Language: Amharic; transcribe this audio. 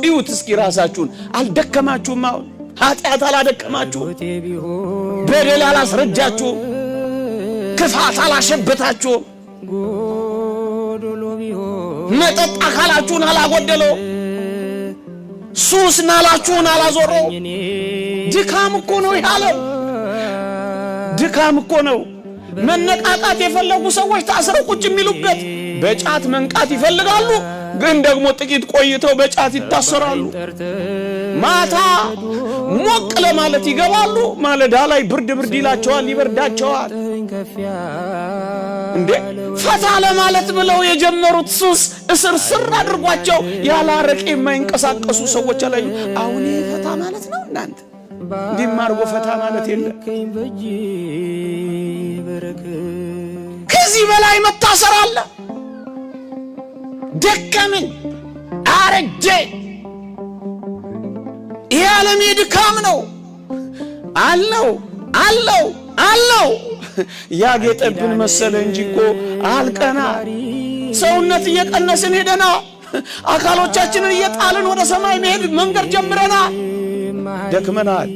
እዩት እስኪ ራሳችሁን አልደከማችሁም አሁን ኃጢአት አላደከማችሁ በደል አላስረጃችሁ ክፋት አላሸበታችሁ መጠጥ አካላችሁን አላጎደለው ሱስ ናላችሁን አላዞረው ድካም እኮ ነው ያለው ድካም እኮ ነው መነቃቃት የፈለጉ ሰዎች ታስረው ቁጭ የሚሉበት በጫት መንቃት ይፈልጋሉ ግን ደግሞ ጥቂት ቆይተው በጫት ይታሰራሉ ማታ ሞቅ ለማለት ይገባሉ ማለዳ ላይ ብርድ ይላቸዋል ይበርዳቸዋል እንዴ ፈታ ለማለት ብለው የጀመሩት ሱስ እስር አድርጓቸው ያላረቀ የማይንቀሳቀሱ ሰዎች ላይ አሁን ፈታ ማለት ነው እናንተ እንዲማርጎ ፈታ ማለት የለም ከዚህ በላይ መታሰር አለ ደከምን አረጀ የዓለም ድካም ነው አለው ያጌጠብን መሰለ እንጂ እኮ አልቀና ሰውነት እየቀነስን ሄደና አካሎቻችንን እየጣልን ወደ ሰማይ መሄድ መንገድ ጀምረናል ደክመናል